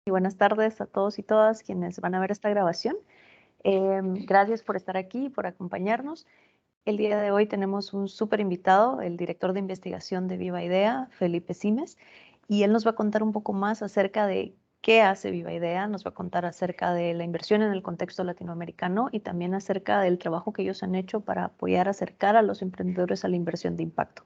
Y buenas tardes a todos y todas quienes van a ver esta grabación. Gracias por estar aquí, por acompañarnos. El día de hoy tenemos un súper invitado, el director de investigación de Viva Idea, Felipe Simes, y él nos va a contar un poco más acerca de qué hace Viva Idea, nos va a contar acerca de la inversión en el contexto latinoamericano y también acerca del trabajo que ellos han hecho para apoyar, acercar a los emprendedores a la inversión de impacto.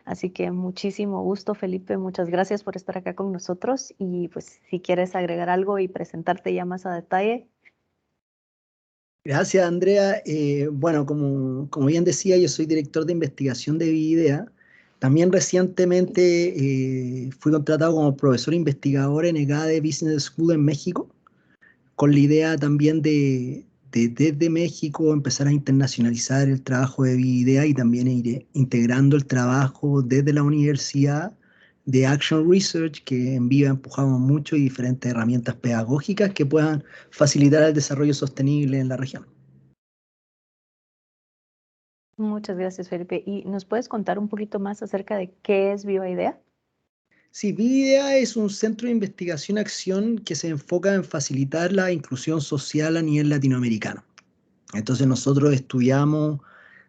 Así que muchísimo gusto, Felipe. Muchas gracias por estar acá con nosotros. Y pues si quieres agregar algo y presentarte ya más a detalle. Gracias, Andrea. Bueno, como bien decía, yo soy director de investigación de Vividea. También recientemente fui contratado como profesor investigador en EGADE Business School en México, con la idea también de desde México empezar a internacionalizar el trabajo de Vividea y también ir integrando el trabajo desde la universidad de Action Research, que en Viva empujamos mucho y diferentes herramientas pedagógicas que puedan facilitar el desarrollo sostenible en la región. Muchas gracias, Felipe. ¿Y nos puedes contar un poquito más acerca de qué es Viva Idea? Sí, Vividea es un centro de investigación-acción que se enfoca en facilitar la inclusión social a nivel latinoamericano. Entonces nosotros estudiamos,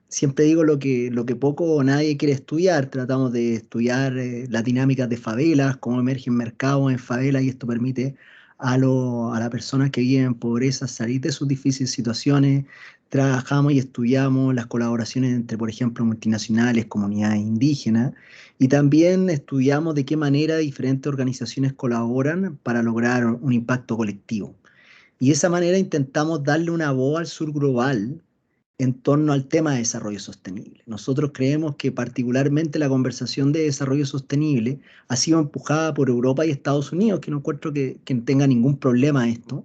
siempre digo lo que poco o nadie quiere estudiar, tratamos de estudiar las dinámicas de favelas, cómo emergen mercados en favelas y esto permite a las personas que viven en pobreza salir de sus difíciles situaciones. Trabajamos y estudiamos las colaboraciones entre, por ejemplo, multinacionales, comunidades indígenas y también estudiamos de qué manera diferentes organizaciones colaboran para lograr un impacto colectivo. Y de esa manera intentamos darle una voz al sur global en torno al tema de desarrollo sostenible. Nosotros creemos que particularmente la conversación de desarrollo sostenible ha sido empujada por Europa y Estados Unidos, que no encuentro que tenga ningún problema esto,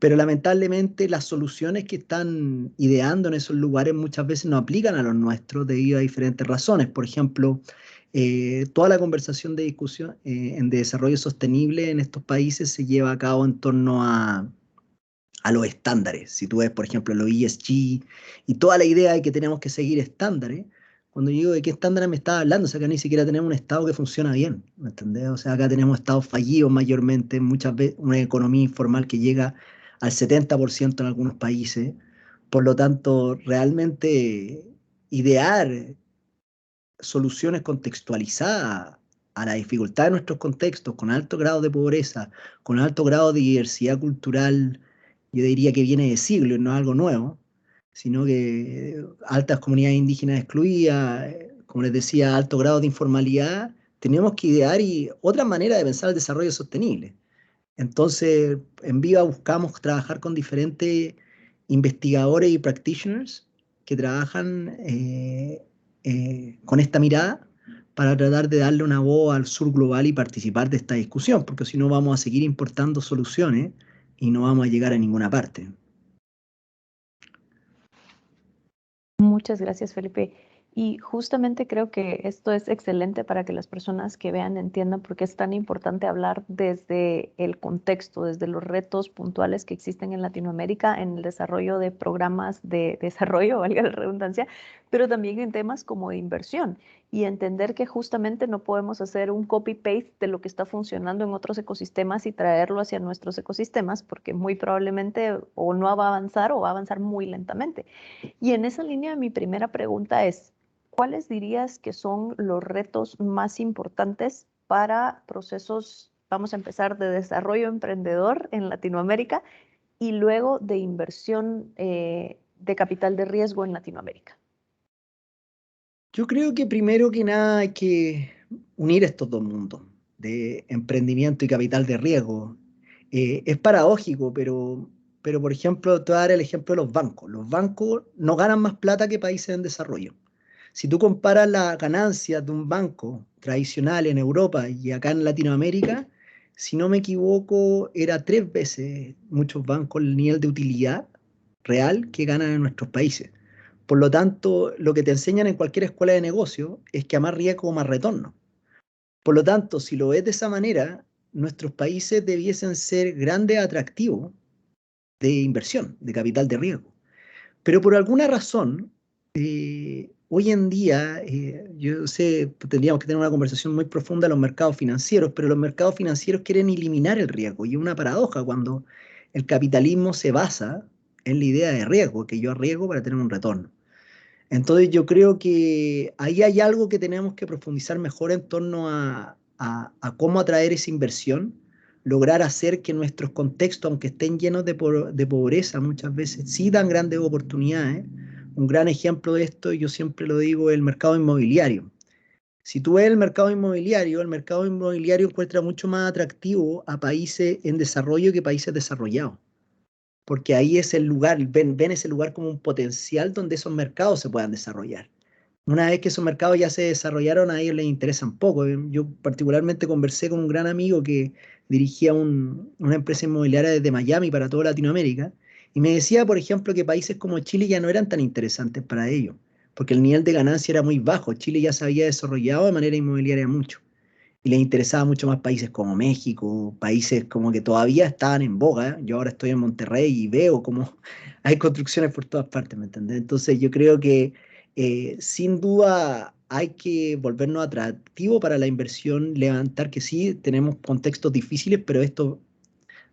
pero lamentablemente las soluciones que están ideando en esos lugares muchas veces no aplican a los nuestros debido a diferentes razones. Por ejemplo, toda la conversación de discusión de desarrollo sostenible en estos países se lleva a cabo en torno a los estándares. Si tú ves, por ejemplo, los ESG y toda la idea de que tenemos que seguir estándares, cuando yo digo de qué estándares me estaba hablando, o sea, acá ni siquiera tenemos un Estado que funciona bien, ¿me entendés? O sea, acá tenemos Estados fallidos mayormente, muchas veces una economía informal que llega al 70% en algunos países. Por lo tanto, realmente idear soluciones contextualizadas a la dificultad de nuestros contextos, con alto grado de pobreza, con alto grado de diversidad cultural, yo diría que viene de siglos, no es algo nuevo, sino que altas comunidades indígenas excluidas, como les decía, alto grado de informalidad, tenemos que idear y otra manera de pensar el desarrollo sostenible. Entonces, en Viva buscamos trabajar con diferentes investigadores y practitioners que trabajan con esta mirada para tratar de darle una voz al sur global y participar de esta discusión, porque si no vamos a seguir importando soluciones y no vamos a llegar a ninguna parte. Muchas gracias, Felipe. Y justamente creo que esto es excelente para que las personas que vean entiendan por qué es tan importante hablar desde el contexto, desde los retos puntuales que existen en Latinoamérica en el desarrollo de programas de desarrollo, valga la redundancia, pero también en temas como de inversión y entender que justamente no podemos hacer un copy-paste de lo que está funcionando en otros ecosistemas y traerlo hacia nuestros ecosistemas porque muy probablemente o no va a avanzar o va a avanzar muy lentamente. Y en esa línea, mi primera pregunta es, ¿cuáles dirías que son los retos más importantes para procesos, vamos a empezar, de desarrollo emprendedor en Latinoamérica y luego de inversión de capital de riesgo en Latinoamérica? Yo creo que primero que nada hay que unir estos dos mundos de emprendimiento y capital de riesgo. Es paradójico, pero por ejemplo, te voy a dar el ejemplo de los bancos. Los bancos no ganan más plata que países en desarrollo. Si tú comparas las ganancias de un banco tradicional en Europa y acá en Latinoamérica, si no me equivoco, era 3 veces muchos bancos el nivel de utilidad real que ganan en nuestros países. Por lo tanto, lo que te enseñan en cualquier escuela de negocio es que a más riesgo, más retorno. Por lo tanto, si lo ves de esa manera, nuestros países debiesen ser grandes atractivos de inversión, de capital de riesgo. Pero por alguna razón, hoy en día, yo sé, tendríamos que tener una conversación muy profunda de los mercados financieros, pero los mercados financieros quieren eliminar el riesgo y es una paradoja cuando el capitalismo se basa en la idea de riesgo, que yo arriesgo para tener un retorno. Entonces yo creo que ahí hay algo que tenemos que profundizar mejor en torno a cómo atraer esa inversión, lograr hacer que nuestros contextos, aunque estén llenos de pobreza muchas veces, sí dan grandes oportunidades. Un gran ejemplo de esto, yo siempre lo digo, es el mercado inmobiliario. Si tú ves el mercado inmobiliario encuentra mucho más atractivo a países en desarrollo que países desarrollados porque ahí es el lugar, ven ese lugar como un potencial donde esos mercados se puedan desarrollar. Una vez que esos mercados ya se desarrollaron, a ellos les interesan poco. Yo particularmente conversé con un gran amigo que dirigía una empresa inmobiliaria desde Miami para toda Latinoamérica, y me decía, por ejemplo, que países como Chile ya no eran tan interesantes para ellos, porque el nivel de ganancia era muy bajo. Chile ya se había desarrollado de manera inmobiliaria mucho y les interesaba mucho más países como México, países como que todavía estaban en boga. Yo ahora estoy en Monterrey y veo como hay construcciones por todas partes, ¿me entendés? Entonces yo creo que sin duda hay que volvernos atractivo para la inversión, levantar que sí, tenemos contextos difíciles, pero esto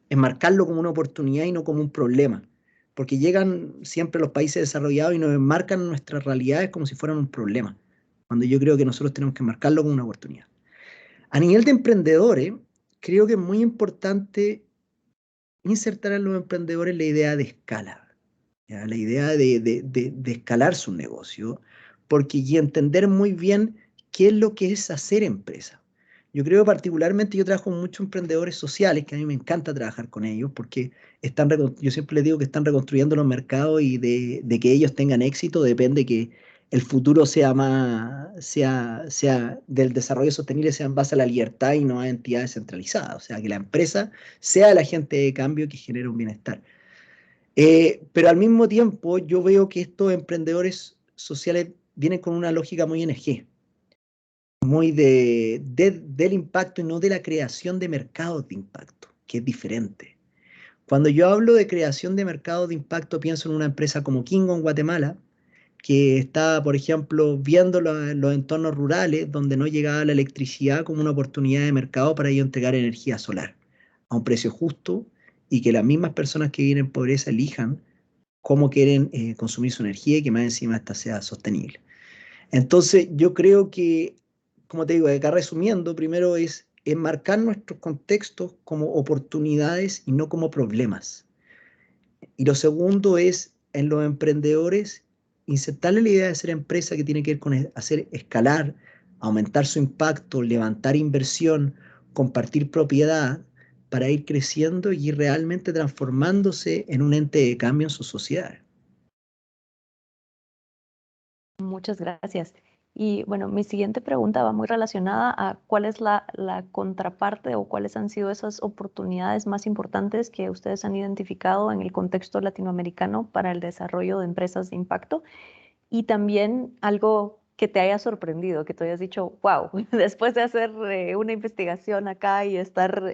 enmarcarlo como una oportunidad y no como un problema. Porque llegan siempre los países desarrollados y nos enmarcan nuestras realidades como si fueran un problema, cuando yo creo que nosotros tenemos que enmarcarlo como una oportunidad. A nivel de emprendedores, creo que es muy importante insertar a los emprendedores la idea de escala, ¿ya? La idea de escalar su negocio, porque y entender muy bien qué es lo que es hacer empresa. Yo creo particularmente, yo trabajo con muchos emprendedores sociales, que a mí me encanta trabajar con ellos, porque yo siempre les digo que están reconstruyendo los mercados y de que ellos tengan éxito depende que el futuro sea del desarrollo sostenible, sea en base a la libertad y no a entidades centralizadas. O sea, que la empresa sea el agente de cambio que genera un bienestar. Pero al mismo tiempo, yo veo que estos emprendedores sociales vienen con una lógica muy NG, muy del impacto y no de la creación de mercados de impacto, que es diferente. Cuando yo hablo de creación de mercados de impacto, pienso en una empresa como Kingo en Guatemala, que está, por ejemplo, viendo los entornos rurales donde no llegaba la electricidad como una oportunidad de mercado para ellos entregar energía solar a un precio justo y que las mismas personas que viven en pobreza elijan cómo quieren consumir su energía y que más encima esta sea sostenible. Entonces, yo creo que, como te digo, acá resumiendo, primero es enmarcar nuestros contextos como oportunidades y no como problemas. Y lo segundo es, en los emprendedores, insertarle la idea de ser empresa que tiene que ver con hacer escalar, aumentar su impacto, levantar inversión, compartir propiedad para ir creciendo y ir realmente transformándose en un ente de cambio en su sociedad. Muchas gracias. Y bueno, mi siguiente pregunta va muy relacionada a cuál es la contraparte o cuáles han sido esas oportunidades más importantes que ustedes han identificado en el contexto latinoamericano para el desarrollo de empresas de impacto y también algo que te haya sorprendido, que te hayas dicho, wow, después de hacer una investigación acá y estar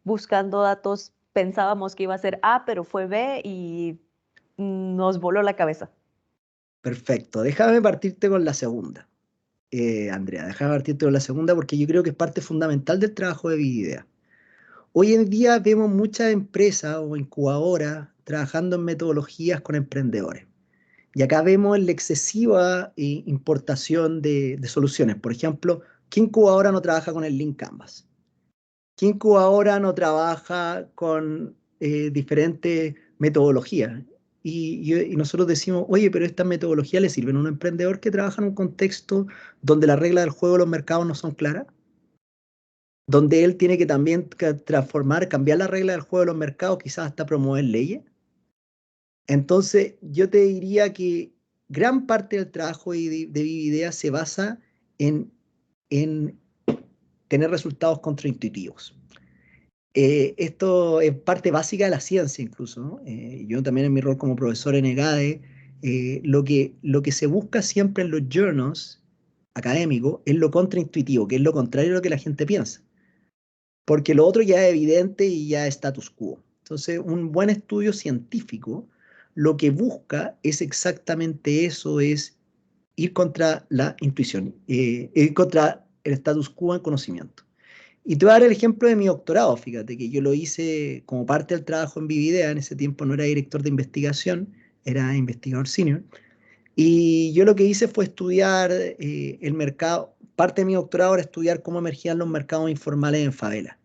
buscando datos, pensábamos que iba a ser A, pero fue B y nos voló la cabeza. Perfecto. Déjame partirte con la segunda, Andrea. Déjame partirte con la segunda porque yo creo que es parte fundamental del trabajo de Vividea. Hoy en día vemos muchas empresas o incubadoras trabajando en metodologías con emprendedores. Y acá vemos la excesiva importación de soluciones. Por ejemplo, ¿qué incubadora no trabaja con el Lean Canvas? ¿Qué incubadora no trabaja con diferentes metodologías? Y nosotros decimos, oye, pero esta metodología le sirven a un emprendedor que trabaja en un contexto donde las reglas del juego de los mercados no son claras, donde él tiene que también transformar, cambiar las reglas del juego de los mercados, quizás hasta promover leyes. Entonces, yo te diría que gran parte del trabajo de Vividea se basa en, en tener resultados contraintuitivos. Esto es parte básica de la ciencia incluso, ¿no? Yo también en mi rol como profesor en EGADE, lo que se busca siempre en los journals académicos es lo contraintuitivo, que es lo contrario a lo que la gente piensa, porque lo otro ya es evidente y ya es status quo. Entonces, un buen estudio científico lo que busca es exactamente eso, es ir contra la intuición, ir contra el status quo en conocimiento. Y te voy a dar el ejemplo de mi doctorado, fíjate, que yo lo hice como parte del trabajo en Vividea, en ese tiempo no era director de investigación, era investigador senior, y yo lo que hice fue estudiar el mercado, parte de mi doctorado era estudiar cómo emergían los mercados informales en favela.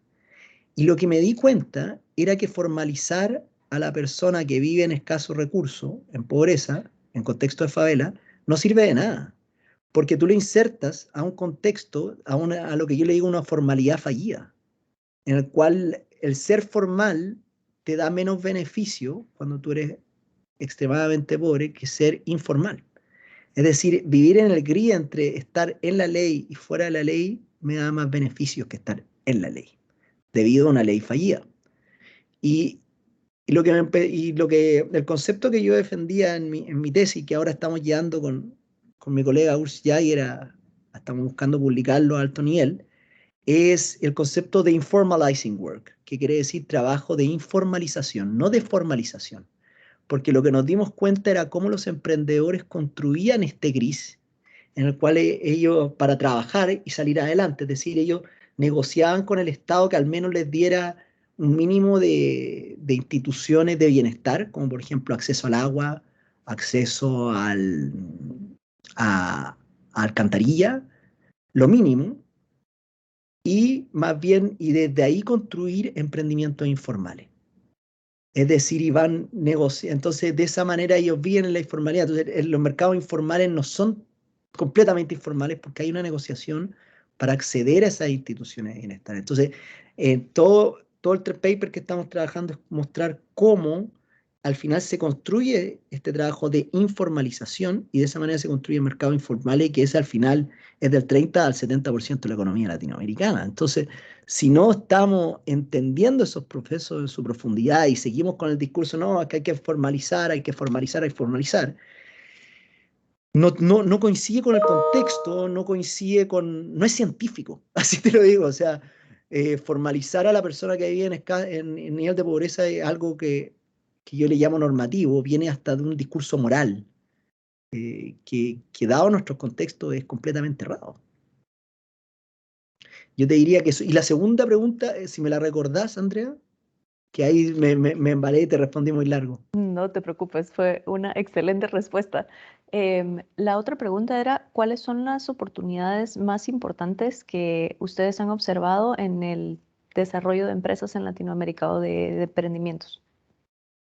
Y lo que me di cuenta era que formalizar a la persona que vive en escasos recursos, en pobreza, en contexto de favela, no sirve de nada, porque tú lo insertas a un contexto, a lo que yo le digo una formalidad fallida, en el cual el ser formal te da menos beneficio cuando tú eres extremadamente pobre que ser informal. Es decir, vivir en el gris entre estar en la ley y fuera de la ley me da más beneficios que estar en la ley, debido a una ley fallida. Y, el concepto que yo defendía en mi tesis, que ahora estamos llevando con mi colega Urs Jaeger, estamos buscando publicarlo a alto nivel, es el concepto de informalizing work, que quiere decir trabajo de informalización, no de formalización. Porque lo que nos dimos cuenta era cómo los emprendedores construían este gris en el cual ellos, para trabajar y salir adelante, es decir, ellos negociaban con el Estado que al menos les diera un mínimo de instituciones de bienestar, como por ejemplo acceso al agua, acceso a alcantarilla, lo mínimo, y más bien, y desde ahí construir emprendimientos informales. Es decir, y van negociando. Entonces, de esa manera ellos viven en la informalidad. Entonces, los mercados informales no son completamente informales porque hay una negociación para acceder a esas instituciones de bienestar. Entonces, todo el paper que estamos trabajando es mostrar cómo al final se construye este trabajo de informalización y de esa manera se construye mercados informales, que es al final es del 30 al 70% de la economía latinoamericana. Entonces, si no estamos entendiendo esos procesos en su profundidad y seguimos con el discurso, no, que hay que formalizar, hay que formalizar, hay que formalizar, no coincide con el contexto, no coincide con, no es científico, así te lo digo, o sea, formalizar a la persona que vive en nivel de pobreza es algo que yo le llamo normativo, viene hasta de un discurso moral, que dado nuestro contexto es completamente errado. Yo te diría que eso. Y la segunda pregunta, si me la recordás, Andrea, que ahí me embalé y te respondí muy largo. No te preocupes, fue una excelente respuesta. La otra pregunta era, ¿cuáles son las oportunidades más importantes que ustedes han observado en el desarrollo de empresas en Latinoamérica o de emprendimientos?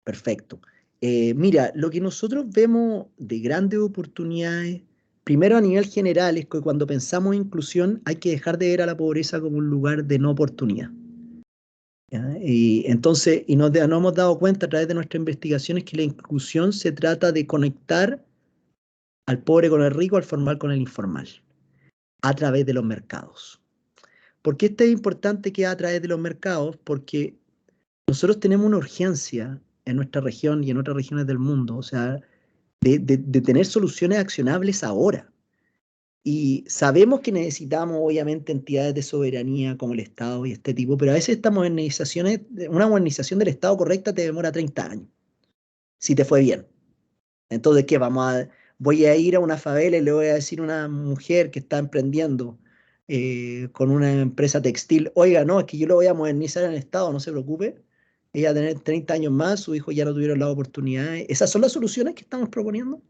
Perfecto. Mira, lo que nosotros vemos de grandes oportunidades, primero a nivel general, es que cuando pensamos en inclusión hay que dejar de ver a la pobreza como un lugar de no oportunidad. ¿Ya? Y entonces, nos hemos dado cuenta a través de nuestras investigaciones que la inclusión se trata de conectar al pobre con el rico, al formal con el informal, a través de los mercados. ¿Por qué esto es importante que a través de los mercados? Porque nosotros tenemos una urgencia en nuestra región y en otras regiones del mundo, o sea, de tener soluciones accionables ahora. Y sabemos que necesitamos, obviamente, entidades de soberanía como el Estado y este tipo, pero a veces estas modernizaciones, una modernización del Estado correcta te demora 30 años, si te fue bien. Entonces, ¿qué? Voy a ir a una favela y le voy a decir a una mujer que está emprendiendo con una empresa textil, oiga, no, es que yo lo voy a modernizar en el Estado, no se preocupe. Ella va a tener 30 años más, sus hijos ya no tuvieron las oportunidades. Esas son las soluciones que estamos proponiendo.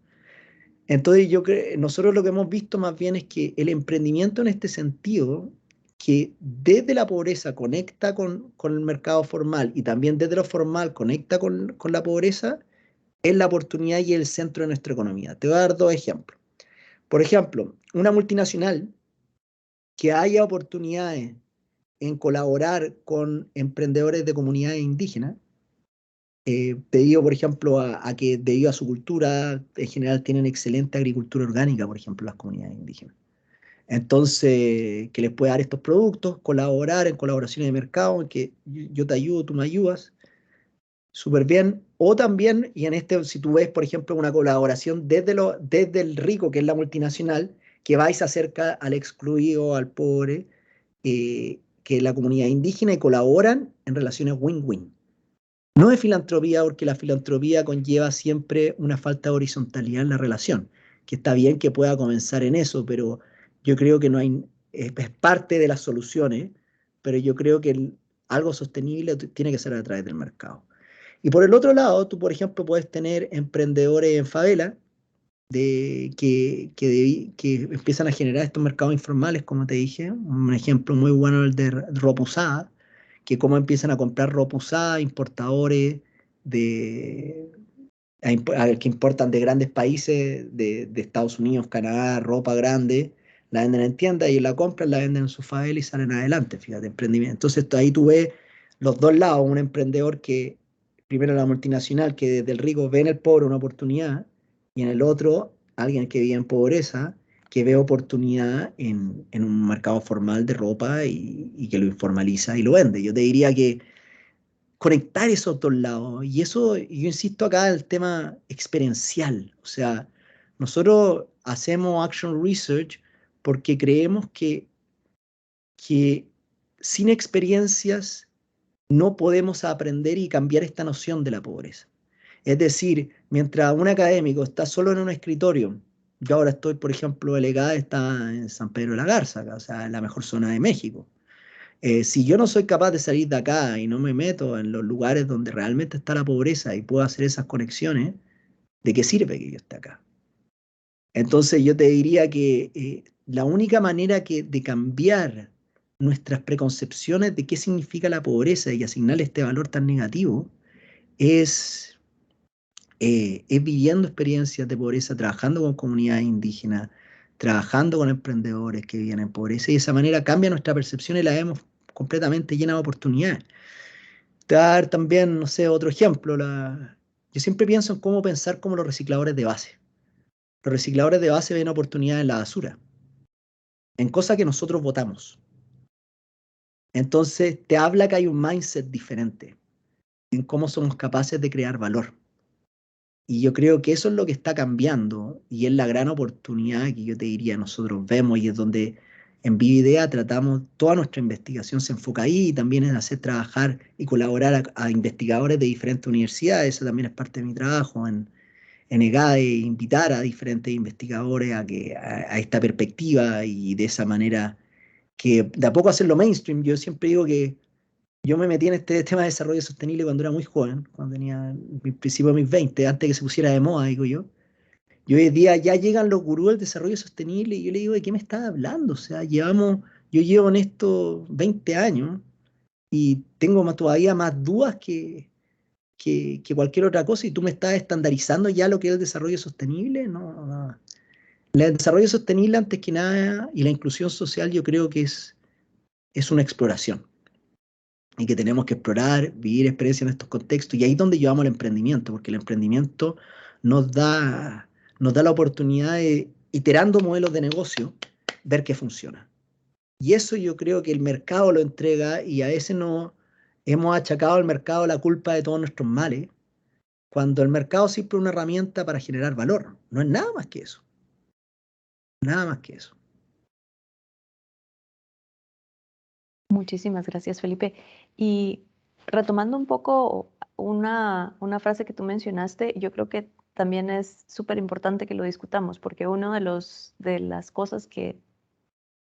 Entonces, nosotros lo que hemos visto más bien es que el emprendimiento en este sentido, que desde la pobreza conecta con el mercado formal y también desde lo formal conecta con la pobreza, es la oportunidad y el centro de nuestra economía. Te voy a dar dos ejemplos. Por ejemplo, una multinacional que haya oportunidades en colaborar con emprendedores de comunidades indígenas, debido, por ejemplo, a que debido a su cultura, en general tienen excelente agricultura orgánica, por ejemplo, las comunidades indígenas. Entonces, que les pueda dar estos productos, colaborar en colaboraciones de mercado, en que yo te ayudo, tú me ayudas, súper bien. O también, y en este, si tú ves, por ejemplo, una colaboración desde el rico, que es la multinacional, que vais acerca al excluido, al pobre, que es la comunidad indígena y colaboran en relaciones win-win. No de filantropía, porque la filantropía conlleva siempre una falta de horizontalidad en la relación, que está bien que pueda comenzar en eso, pero yo creo que no hay, es parte de las soluciones, pero yo creo que algo sostenible tiene que ser a través del mercado. Y por el otro lado, tú, por ejemplo, puedes tener emprendedores en favela que empiezan a generar estos mercados informales, como te dije. Un ejemplo muy bueno es el de ropa usada, que cómo empiezan a comprar ropa usada, importadores de, que importan de grandes países, de Estados Unidos, Canadá, ropa grande, la venden en tiendas y la compran, la venden en su favela y salen adelante, fíjate, emprendimiento. Entonces ahí tú ves los dos lados, un emprendedor que, primero la multinacional, que desde el rico ve en el pobre una oportunidad, y en el otro, alguien que vive en pobreza, que ve oportunidad en un mercado formal de ropa y que lo informaliza y lo vende. Yo te diría que conectar esos dos lados. Y eso, yo insisto acá, el tema experiencial. O sea, nosotros hacemos Action Research porque creemos que sin experiencias no podemos aprender y cambiar esta noción de la pobreza. Es decir, mientras un académico está solo en un escritorio, yo ahora estoy, por ejemplo, el EGAD está en San Pedro de la Garza, acá, o sea, en la mejor zona de México. Si yo no soy capaz de salir de acá y no me meto en los lugares donde realmente está la pobreza y puedo hacer esas conexiones, ¿de qué sirve que yo esté acá? Entonces yo te diría que la única manera de cambiar nuestras preconcepciones de qué significa la pobreza y asignarle este valor tan negativo es, es viviendo experiencias de pobreza, trabajando con comunidades indígenas, trabajando con emprendedores que viven en pobreza, y de esa manera cambia nuestra percepción y la vemos completamente llena de oportunidades. Te voy a dar también, no sé, otro ejemplo. Yo siempre pienso en cómo pensar como los recicladores de base. Los recicladores de base ven oportunidades en la basura, en cosas que nosotros votamos. Entonces te habla que hay un mindset diferente en cómo somos capaces de crear valor. Y yo creo que eso es lo que está cambiando y es la gran oportunidad que yo te diría nosotros vemos, y es donde en Vividea tratamos, toda nuestra investigación se enfoca ahí, y también en hacer trabajar y colaborar a investigadores de diferentes universidades. Eso también es parte de mi trabajo en EGADE, invitar a diferentes investigadores a esta perspectiva, y de esa manera que de a poco hacerlo mainstream. Yo siempre digo que yo me metí en este tema de desarrollo sostenible cuando era muy joven, cuando tenía mi principio de mis 20, antes que se pusiera de moda, digo yo. Y hoy en día ya llegan los gurús del desarrollo sostenible y yo le digo, ¿de qué me estás hablando? O sea, yo llevo en esto 20 años y tengo todavía más dudas que cualquier otra cosa, y tú me estás estandarizando ya lo que es el desarrollo sostenible. No, no. El desarrollo sostenible, antes que nada, y la inclusión social, yo creo que es una exploración, y que tenemos que explorar, vivir experiencias en estos contextos, y ahí es donde llevamos el emprendimiento, porque el emprendimiento nos da, nos da la oportunidad de, iterando modelos de negocio, ver qué funciona. Y eso yo creo que el mercado lo entrega, y a veces no hemos achacado al mercado la culpa de todos nuestros males, cuando el mercado siempre es una herramienta para generar valor. No es nada más que eso, nada más que eso. Muchísimas gracias, Felipe. Y retomando un poco una frase que tú mencionaste, yo creo que también es súper importante que lo discutamos, porque uno de las cosas que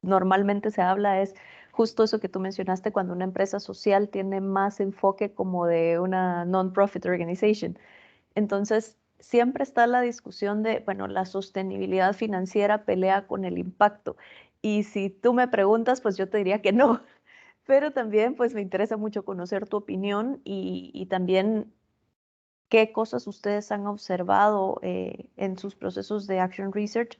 normalmente se habla es justo eso que tú mencionaste, cuando una empresa social tiene más enfoque como de una non-profit organization. Entonces, siempre está la discusión de, bueno, la sostenibilidad financiera pelea con el impacto. Y si tú me preguntas, pues yo te diría que no. Pero también, pues me interesa mucho conocer tu opinión y también qué cosas ustedes han observado en sus procesos de Action Research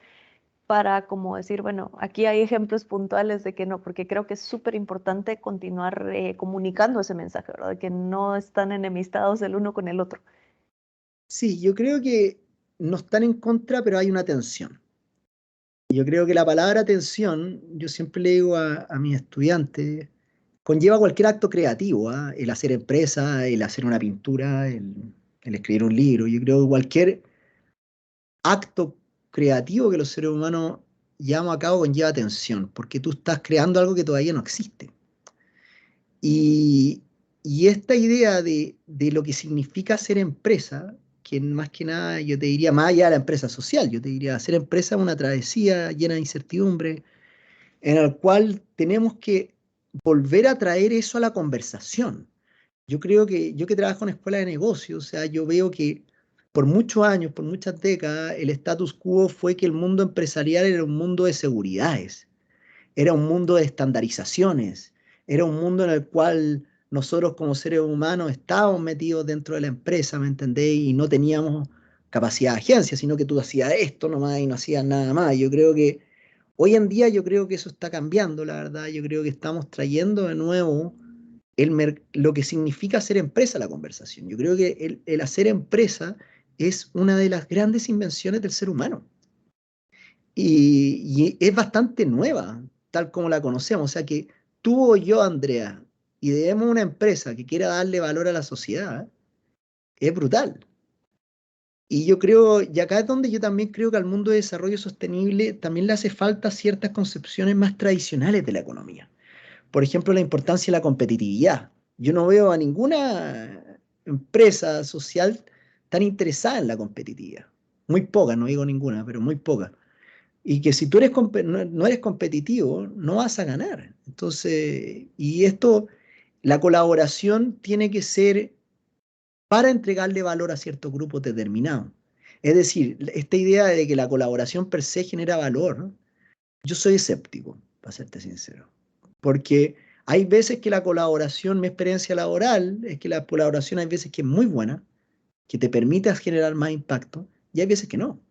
para como decir, bueno, aquí hay ejemplos puntuales de que no, porque creo que es súper importante continuar comunicando ese mensaje, ¿verdad? De que no están enemistados el uno con el otro. Sí, yo creo que no están en contra, pero hay una tensión. Yo creo que la palabra tensión, yo siempre le digo a mis estudiantes, conlleva cualquier acto creativo, ¿ah? El hacer empresa, el hacer una pintura, el escribir un libro. Yo creo que cualquier acto creativo que los seres humanos llevamos a cabo conlleva tensión, porque tú estás creando algo que todavía no existe. Y, y esta idea de lo que significa ser empresa, que más que nada yo te diría, más allá de la empresa social, yo te diría, hacer empresa es una travesía llena de incertidumbre, en el cual tenemos que volver a traer eso a la conversación. Yo creo que yo que trabajo en escuela de negocios, o sea, yo veo que por muchos años, por muchas décadas, el status quo fue que el mundo empresarial era un mundo de seguridades, era un mundo de estandarizaciones, era un mundo en el cual nosotros como seres humanos estábamos metidos dentro de la empresa, ¿me entendéis? Y no teníamos capacidad de agencia, sino que tú hacías esto nomás y no hacías nada más. Yo creo que hoy en día yo creo que eso está cambiando, la verdad. Yo creo que estamos trayendo de nuevo lo que significa hacer empresa a la conversación. Yo creo que el hacer empresa es una de las grandes invenciones del ser humano y es bastante nueva, tal como la conocemos. O sea que tú o yo, Andrea, ideemos una empresa que quiera darle valor a la sociedad, es brutal. Y yo creo, y acá es donde yo también creo que al mundo de desarrollo sostenible también le hace falta ciertas concepciones más tradicionales de la economía. Por ejemplo, la importancia de la competitividad. Yo no veo a ninguna empresa social tan interesada en la competitividad. Muy poca, no digo ninguna, pero muy poca. Y que si tú eres no eres competitivo, no vas a ganar. Entonces, y esto, la colaboración tiene que ser para entregarle valor a ciertos grupos determinados. Es decir, esta idea de que la colaboración per se genera valor, ¿no? Yo soy escéptico, para serte sincero. Porque hay veces que la colaboración, mi experiencia laboral, es que la colaboración hay veces que es muy buena, que te permite generar más impacto, y hay veces que no.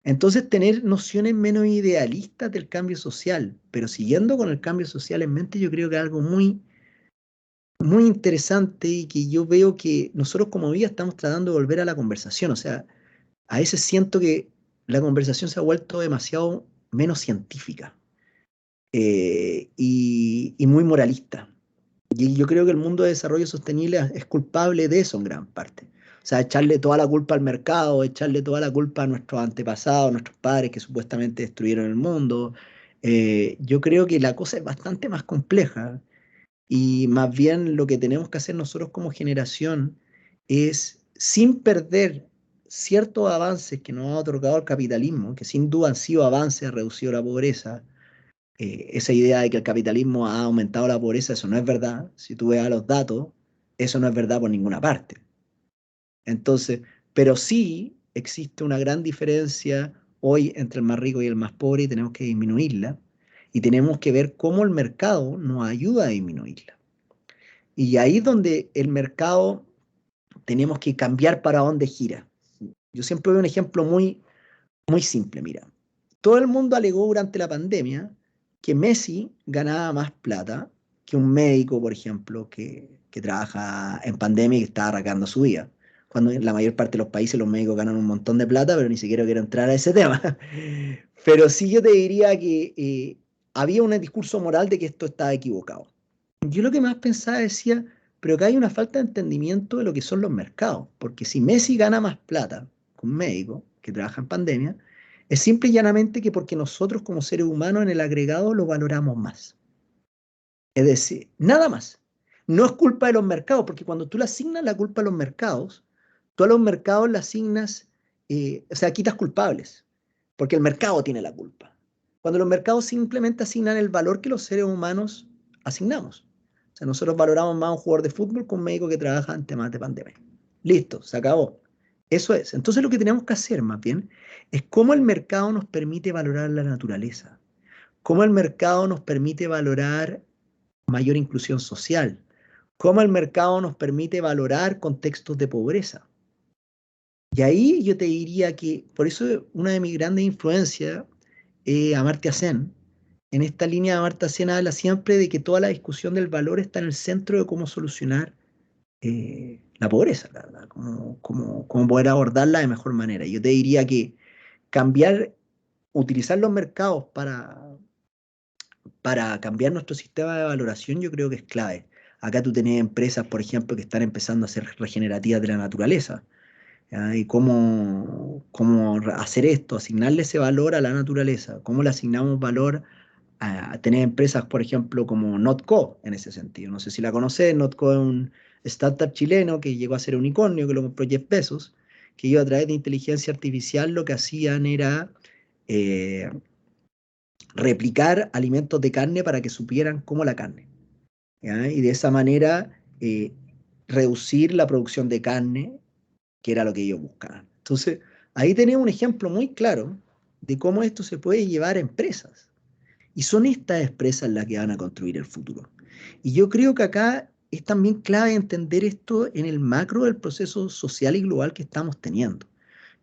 Entonces, tener nociones menos idealistas del cambio social, pero siguiendo con el cambio social en mente, yo creo que es algo muy, muy interesante y que yo veo que nosotros como vida estamos tratando de volver a la conversación. O sea, a veces siento que la conversación se ha vuelto demasiado menos científica y muy moralista. Y yo creo que el mundo de desarrollo sostenible es culpable de eso en gran parte. O sea, echarle toda la culpa al mercado, echarle toda la culpa a nuestros antepasados, nuestros padres que supuestamente destruyeron el mundo. Yo creo que la cosa es bastante más compleja y más bien lo que tenemos que hacer nosotros como generación es, sin perder ciertos avances que nos ha otorgado el capitalismo, que sin duda han sido avances, ha reducido la pobreza, esa idea de que el capitalismo ha aumentado la pobreza, eso no es verdad. Si tú ves a los datos, eso no es verdad por ninguna parte. Entonces, pero sí existe una gran diferencia hoy entre el más rico y el más pobre y tenemos que disminuirla. Y tenemos que ver cómo el mercado nos ayuda a disminuirla. Y ahí es donde el mercado tenemos que cambiar para dónde gira. Yo siempre doy un ejemplo muy, muy simple, mira. Todo el mundo alegó durante la pandemia que Messi ganaba más plata que un médico, por ejemplo, que trabaja en pandemia y que está arrancando su vida. Cuando en la mayor parte de los países los médicos ganan un montón de plata, pero ni siquiera quiero entrar a ese tema. Pero sí yo te diría que había un discurso moral de que esto estaba equivocado. Yo lo que más pensaba decía, pero que hay una falta de entendimiento de lo que son los mercados, porque si Messi gana más plata que un médico que trabaja en pandemia, es simple y llanamente que porque nosotros como seres humanos en el agregado lo valoramos más. Es decir, nada más. No es culpa de los mercados, porque cuando tú le asignas la culpa a los mercados, tú a los mercados le asignas, o sea, quitas culpables, porque el mercado tiene la culpa. Cuando los mercados simplemente asignan el valor que los seres humanos asignamos. O sea, nosotros valoramos más a un jugador de fútbol que un médico que trabaja en temas de pandemia. Listo, se acabó. Eso es. Entonces lo que tenemos que hacer más bien es cómo el mercado nos permite valorar la naturaleza, cómo el mercado nos permite valorar mayor inclusión social, cómo el mercado nos permite valorar contextos de pobreza. Y ahí yo te diría que, por eso una de mis grandes influencias es Amartya Sen. En esta línea de Amartya Sen habla siempre de que toda la discusión del valor está en el centro de cómo solucionar la pobreza, la verdad, cómo poder abordarla de mejor manera. Yo te diría que cambiar, utilizar los mercados para cambiar nuestro sistema de valoración, yo creo que es clave. Acá tú tenés empresas, por ejemplo, que están empezando a ser regenerativas de la naturaleza. ¿Ya? Y cómo hacer esto, asignarle ese valor a la naturaleza. ¿Cómo le asignamos valor a tener empresas, por ejemplo, como Notco en ese sentido? No sé si la conoces, Notco es un startup chileno que llegó a ser unicornio, que lo compró Jeff Bezos, que ellos a través de inteligencia artificial lo que hacían era replicar alimentos de carne para que supieran como la carne, ¿ya? Y de esa manera reducir la producción de carne, que era lo que ellos buscaban. Entonces, ahí tenemos un ejemplo muy claro de cómo esto se puede llevar a empresas. Y son estas empresas las que van a construir el futuro. Y yo creo que acá es también clave entender esto en el macro del proceso social y global que estamos teniendo.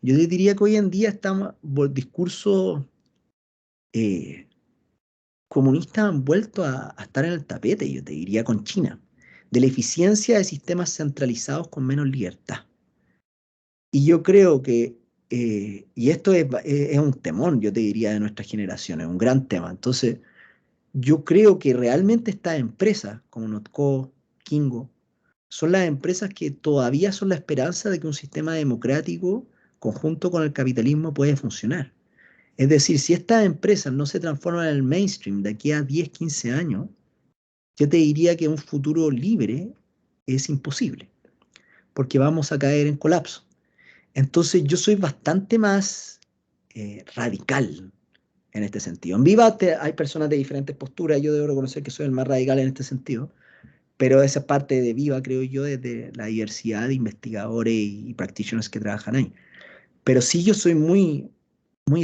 Yo diría que hoy en día estamos, por discursos eh, comunistas han vuelto a estar en el tapete, yo te diría, con China, de la eficiencia de sistemas centralizados con menos libertad. Y yo creo que, y esto es un temor, yo te diría, de nuestra generación, es un gran tema. Entonces, yo creo que realmente estas empresas, como Notco, Kingo, son las empresas que todavía son la esperanza de que un sistema democrático conjunto con el capitalismo puede funcionar. Es decir, si estas empresas no se transforman en el mainstream de aquí a 10, 15 años, yo te diría que un futuro libre es imposible, porque vamos a caer en colapso. Entonces yo soy bastante más radical en este sentido. En Viva hay personas de diferentes posturas, yo debo reconocer que soy el más radical en este sentido, pero esa es parte de Viva, creo yo, desde la diversidad de investigadores y practitioners que trabajan ahí. Pero sí yo soy muy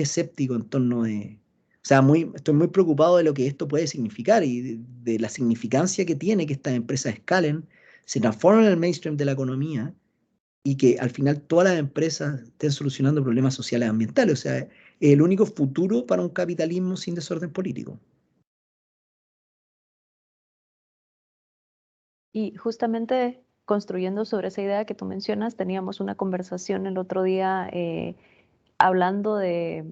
escéptico en torno de, o sea, estoy muy preocupado de lo que esto puede significar y de la significancia que tiene que estas empresas escalen, se transformen en el mainstream de la economía y que al final todas las empresas estén solucionando problemas sociales y ambientales. O sea, es el único futuro para un capitalismo sin desorden político. Y justamente construyendo sobre esa idea que tú mencionas, teníamos una conversación el otro día hablando de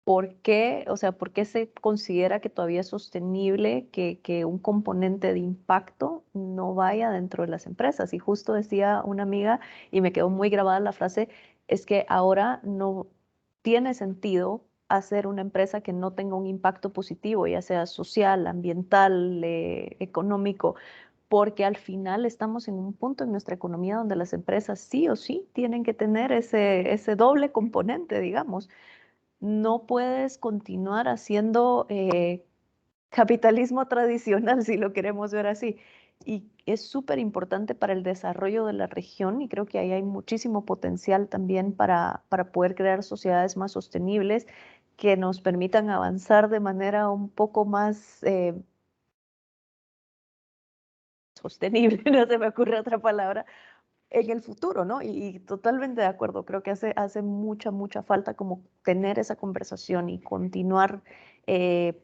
por qué, o sea, por qué se considera que todavía es sostenible que un componente de impacto no vaya dentro de las empresas. Y justo decía una amiga, y me quedó muy grabada la frase, es que ahora no tiene sentido hacer una empresa que no tenga un impacto positivo, ya sea social, ambiental, económico, porque al final estamos en un punto en nuestra economía donde las empresas sí o sí tienen que tener ese doble componente, digamos. No puedes continuar haciendo capitalismo tradicional, si lo queremos ver así. Y es súper importante para el desarrollo de la región y creo que ahí hay muchísimo potencial también para poder crear sociedades más sostenibles que nos permitan avanzar de manera un poco más sostenible, no se me ocurre otra palabra, en el futuro, ¿no? Y totalmente de acuerdo, creo que hace mucha falta como tener esa conversación y continuar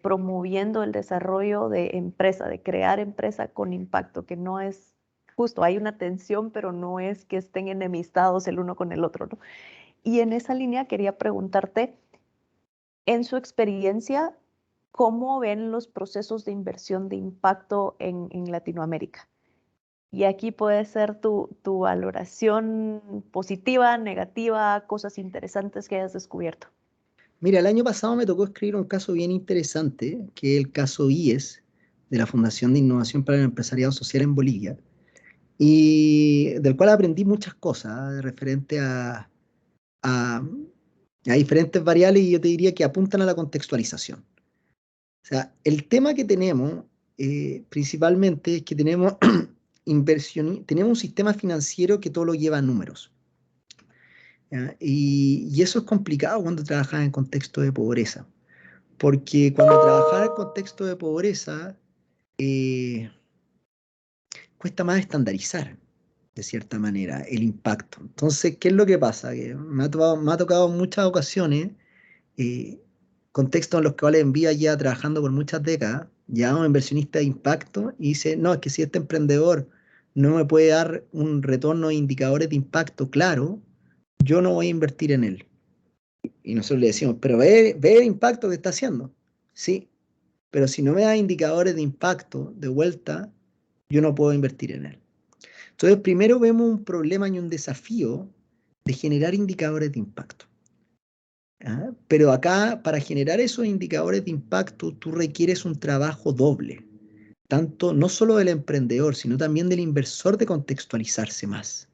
promoviendo el desarrollo de empresa, de crear empresa con impacto, que no es justo, hay una tensión, pero no es que estén enemistados el uno con el otro, ¿no? Y en esa línea quería preguntarte, en su experiencia, ¿cómo ven los procesos de inversión de impacto en Latinoamérica? Y aquí puede ser tu valoración positiva, negativa, cosas interesantes que hayas descubierto. Mira, el año pasado me tocó escribir un caso bien interesante, que es el caso IES, de la Fundación de Innovación para el Empresariado Social en Bolivia, y del cual aprendí muchas cosas referente a, a diferentes variables y yo te diría que apuntan a la contextualización. O sea, el tema que tenemos principalmente es que tenemos tenemos un sistema financiero que todo lo lleva a números. ¿Ya? Y eso es complicado cuando trabajas en contexto de pobreza, porque cuando trabajas en contexto de pobreza eh, cuesta más estandarizar, de cierta manera, el impacto. Entonces, ¿qué es lo que pasa? Que me ha tocado en muchas ocasiones eh, contextos en los cuales en Vía ya trabajando por muchas décadas, ya un inversionista de impacto y dice, no, es que si este emprendedor no me puede dar un retorno de indicadores de impacto claro, yo no voy a invertir en él. Y nosotros le decimos, pero ve el impacto que está haciendo. Sí, pero si no me da indicadores de impacto de vuelta, yo no puedo invertir en él. Entonces, primero vemos un problema y un desafío de generar indicadores de impacto. ¿Ah? Pero acá, para generar esos indicadores de impacto, tú requieres un trabajo doble, tanto no solo del emprendedor, sino también del inversor de contextualizarse más.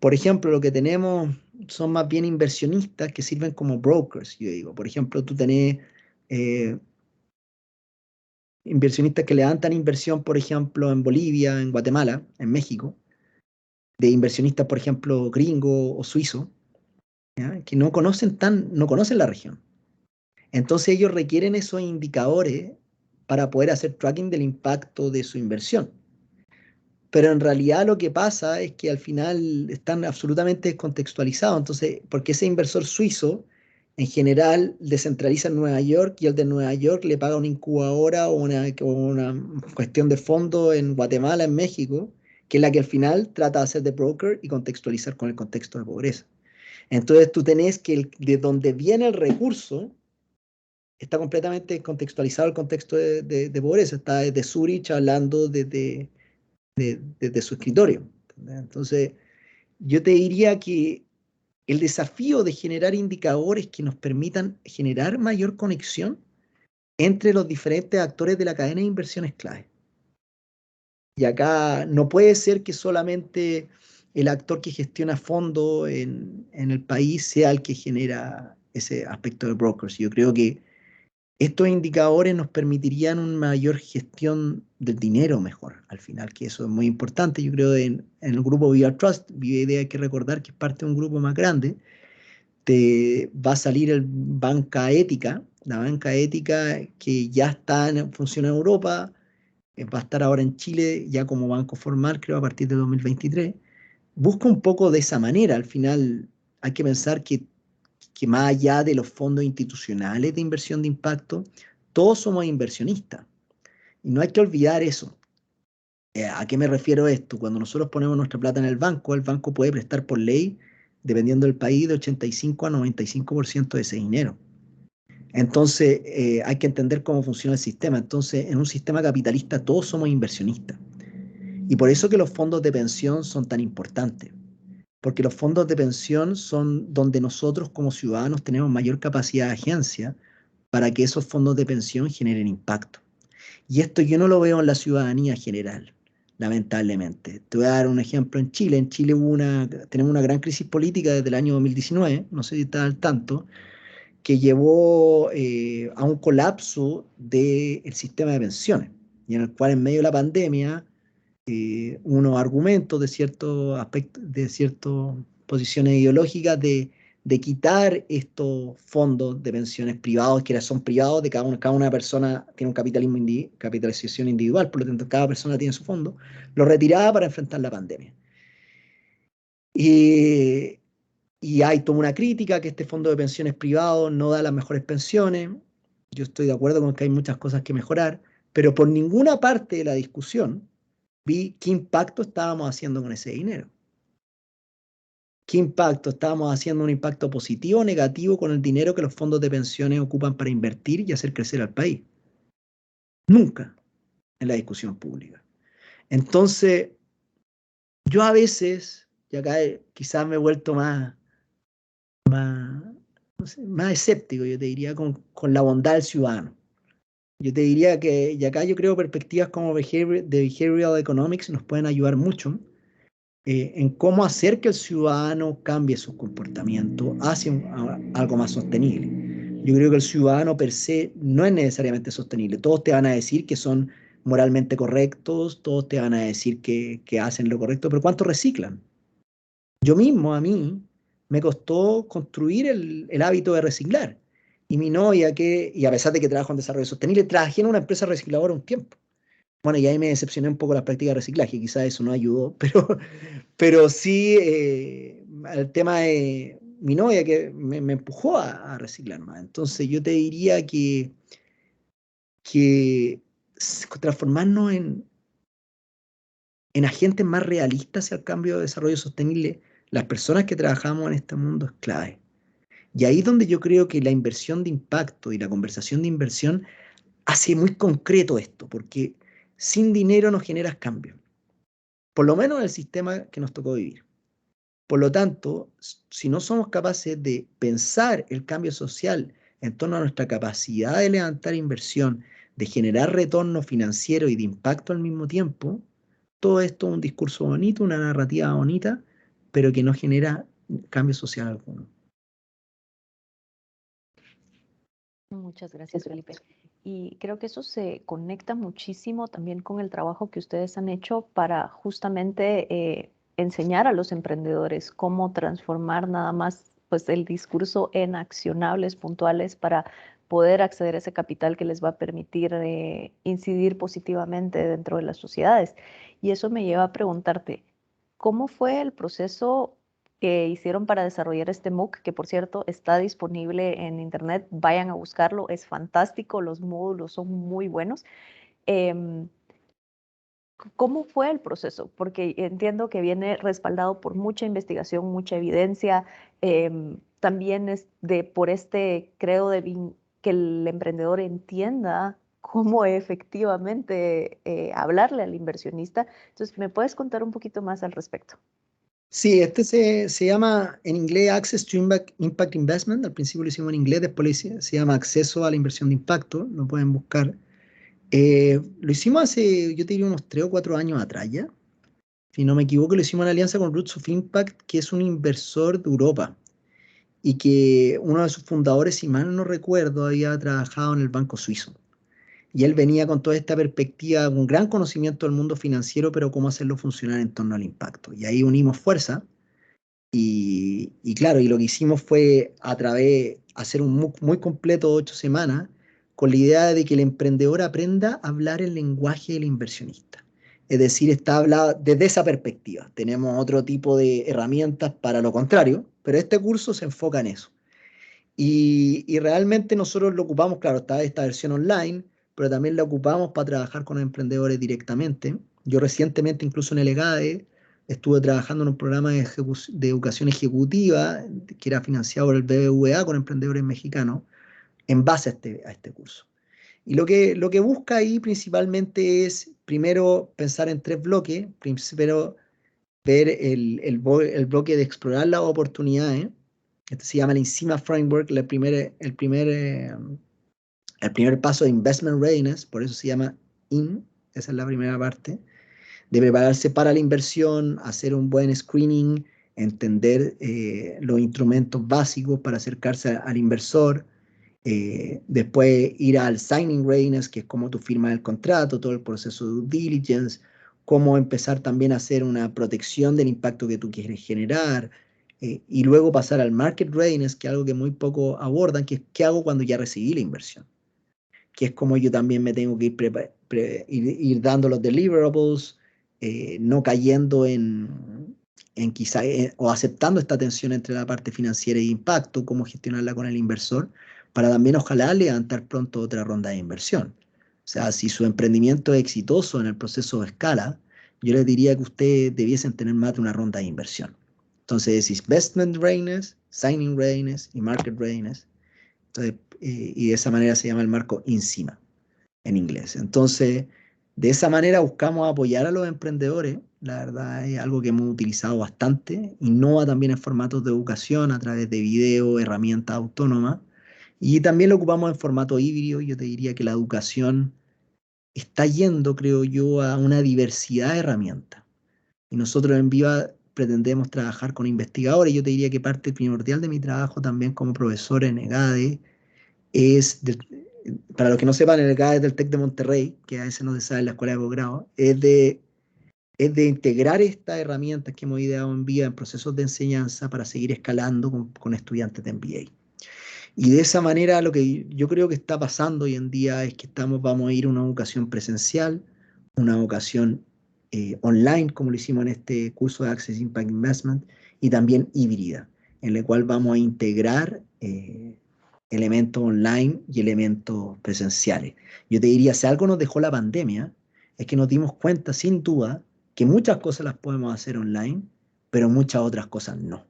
Por ejemplo, lo que tenemos son más bien inversionistas que sirven como brokers, yo digo. Por ejemplo, tú tenés eh, inversionistas que levantan inversión, por ejemplo, en Bolivia, en Guatemala, en México, de inversionistas, por ejemplo, gringo o suizo, ¿ya? Que no conocen la región. Entonces ellos requieren esos indicadores para poder hacer tracking del impacto de su inversión. Pero en realidad lo que pasa es que al final están absolutamente descontextualizados. Entonces, porque ese inversor suizo en general descentraliza en Nueva York y el de Nueva York le paga una incubadora o una cuestión de fondo en Guatemala, en México, que es la que al final trata de hacer de broker y contextualizar con el contexto de pobreza. Entonces tú tenés que de donde viene el recurso está completamente contextualizado el contexto de pobreza. Está desde Zurich hablando desde su escritorio. Entonces, yo te diría que el desafío de generar indicadores que nos permitan generar mayor conexión entre los diferentes actores de la cadena de inversión es clave. Y acá no puede ser que solamente el actor que gestiona fondos en el país sea el que genera ese aspecto de brokers. Yo creo que estos indicadores nos permitirían una mayor gestión del dinero mejor, al final, que eso es muy importante. Yo creo en el grupo VR Trust, Viva Idea, hay que recordar que es parte de un grupo más grande. Te va a salir la banca ética que ya está en función en Europa, va a estar ahora en Chile ya como banco formal, creo, a partir de 2023. Busca un poco de esa manera. Al final hay que pensar que más allá de los fondos institucionales de inversión de impacto, todos somos inversionistas. Y no hay que olvidar eso. ¿A qué me refiero esto? Cuando nosotros ponemos nuestra plata en el banco puede prestar por ley, dependiendo del país, de 85 a 95% de ese dinero. Entonces, hay que entender cómo funciona el sistema. Entonces, en un sistema capitalista todos somos inversionistas. Y por eso que los fondos de pensión son tan importantes. Porque los fondos de pensión son donde nosotros como ciudadanos tenemos mayor capacidad de agencia para que esos fondos de pensión generen impacto. Y esto yo no lo veo en la ciudadanía general, lamentablemente. Te voy a dar un ejemplo en Chile. En Chile tenemos una gran crisis política desde el año 2019, no sé si estás al tanto, que llevó a un colapso del sistema de pensiones, y en el cual en medio de la pandemia unos argumentos de ciertos aspectos, de ciertas posiciones ideológicas de quitar estos fondos de pensiones privados, que son privados de cada una persona tiene un capitalización individual, por lo tanto cada persona tiene su fondo, lo retiraba para enfrentar la pandemia. Y, y hay toda una crítica que este fondo de pensiones privado no da las mejores pensiones. Yo estoy de acuerdo con que hay muchas cosas que mejorar, pero por ninguna parte de la discusión vi qué impacto estábamos haciendo con ese dinero. ¿Qué impacto? ¿Estábamos haciendo un impacto positivo o negativo con el dinero que los fondos de pensiones ocupan para invertir y hacer crecer al país? Nunca en la discusión pública. Entonces, yo a veces, y acá quizás me he vuelto más, no sé, más escéptico, yo te diría, con la bondad del ciudadano. Yo te diría que, y acá yo creo perspectivas como de Behavioral Economics nos pueden ayudar mucho en cómo hacer que el ciudadano cambie su comportamiento hacia algo más sostenible. Yo creo que el ciudadano per se no es necesariamente sostenible. Todos te van a decir que son moralmente correctos, todos te van a decir que hacen lo correcto, pero ¿cuánto reciclan? Yo mismo, a mí, me costó construir el hábito de reciclar. Y mi novia, y a pesar de que trabajo en desarrollo sostenible, trabajé en una empresa recicladora un tiempo. Bueno, y ahí me decepcioné un poco las prácticas de reciclaje, quizás eso no ayudó, pero sí el tema de mi novia que me empujó a reciclar más. Entonces yo te diría que transformarnos en agentes más realistas hacia el cambio de desarrollo sostenible, las personas que trabajamos en este mundo es clave. Y ahí es donde yo creo que la inversión de impacto y la conversación de inversión hace muy concreto esto, porque sin dinero no generas cambio, por lo menos en el sistema que nos tocó vivir. Por lo tanto, si no somos capaces de pensar el cambio social en torno a nuestra capacidad de levantar inversión, de generar retorno financiero y de impacto al mismo tiempo, todo esto es un discurso bonito, una narrativa bonita, pero que no genera cambio social alguno. Muchas gracias, Felipe. Y creo que eso se conecta muchísimo también con el trabajo que ustedes han hecho para justamente enseñar a los emprendedores cómo transformar nada más pues, el discurso en accionables puntuales para poder acceder a ese capital que les va a permitir incidir positivamente dentro de las sociedades. Y eso me lleva a preguntarte, ¿cómo fue el proceso que hicieron para desarrollar este MOOC, que por cierto está disponible en internet? Vayan a buscarlo, es fantástico, los módulos son muy buenos. Em, ¿Cómo fue el proceso? Porque entiendo que viene respaldado por mucha investigación, mucha evidencia. También es por este credo de que el emprendedor entienda cómo efectivamente hablarle al inversionista. Entonces, ¿me puedes contar un poquito más al respecto? Sí, este se llama en inglés Access to Impact Investment. Al principio lo hicimos en inglés, después se llama Acceso a la Inversión de Impacto. Lo pueden buscar. Lo hicimos hace, yo te diría, unos 3 o 4 años atrás ya. Si no me equivoco, lo hicimos en alianza con Roots of Impact, que es un inversor de Europa y que uno de sus fundadores, si mal no recuerdo, había trabajado en el Banco Suizo. Y él venía con toda esta perspectiva, un gran conocimiento del mundo financiero, pero cómo hacerlo funcionar en torno al impacto. Y ahí unimos fuerza y claro, y lo que hicimos fue a través, hacer un MOOC muy completo, 8 semanas, con la idea de que el emprendedor aprenda a hablar el lenguaje del inversionista. Es decir, está hablado desde esa perspectiva. Tenemos otro tipo de herramientas para lo contrario, pero este curso se enfoca en eso. Y realmente nosotros lo ocupamos, claro, está esta versión online, pero también la ocupamos para trabajar con emprendedores directamente. Yo recientemente, incluso en el EGADE, estuve trabajando en un programa de educación ejecutiva que era financiado por el BBVA con emprendedores mexicanos en base a este curso. Y lo que busca ahí principalmente es, primero, pensar en 3 bloques. Primero, ver el bloque de explorar las oportunidades. Este se llama el INSIMA Framework, el primer paso de Investment Readiness, por eso se llama IN, esa es la primera parte, de prepararse para la inversión, hacer un buen screening, entender los instrumentos básicos para acercarse al inversor, después ir al Signing Readiness, que es cómo tú firmas el contrato, todo el proceso de due diligence, cómo empezar también a hacer una protección del impacto que tú quieres generar, y luego pasar al Market Readiness, que es algo que muy poco abordan, que es qué hago cuando ya recibí la inversión, que es como yo también me tengo que ir dando los deliverables, no cayendo en quizá, o aceptando esta tensión entre la parte financiera y impacto, cómo gestionarla con el inversor, para también ojalá levantar pronto otra ronda de inversión. O sea, si su emprendimiento es exitoso en el proceso de escala, yo les diría que ustedes debiesen tener más de una ronda de inversión. Entonces, investment readiness, signing readiness y market readiness. Entonces, y de esa manera se llama el marco INSIMA en inglés. Entonces, de esa manera buscamos apoyar a los emprendedores. La verdad es algo que hemos utilizado bastante. Innova también en formatos de educación a través de video, herramientas autónomas. Y también lo ocupamos en formato híbrido. Yo te diría que la educación está yendo, creo yo, a una diversidad de herramientas. Y nosotros en Viva pretendemos trabajar con investigadores. Yo te diría que parte primordial de mi trabajo también como profesor en EGADE para los que no sepan, el GAE es del TEC de Monterrey, que a veces no se sabe en la escuela de posgrado, es de integrar estas herramientas que hemos ideado en Viva en procesos de enseñanza para seguir escalando con estudiantes de MBA. Y de esa manera lo que yo creo que está pasando hoy en día es que vamos a ir a una educación presencial, una educación online, como lo hicimos en este curso de Access Impact Investment, y también híbrida, en la cual vamos a integrar elementos online y elementos presenciales. Yo te diría, si algo nos dejó la pandemia, es que nos dimos cuenta, sin duda, que muchas cosas las podemos hacer online, pero muchas otras cosas no.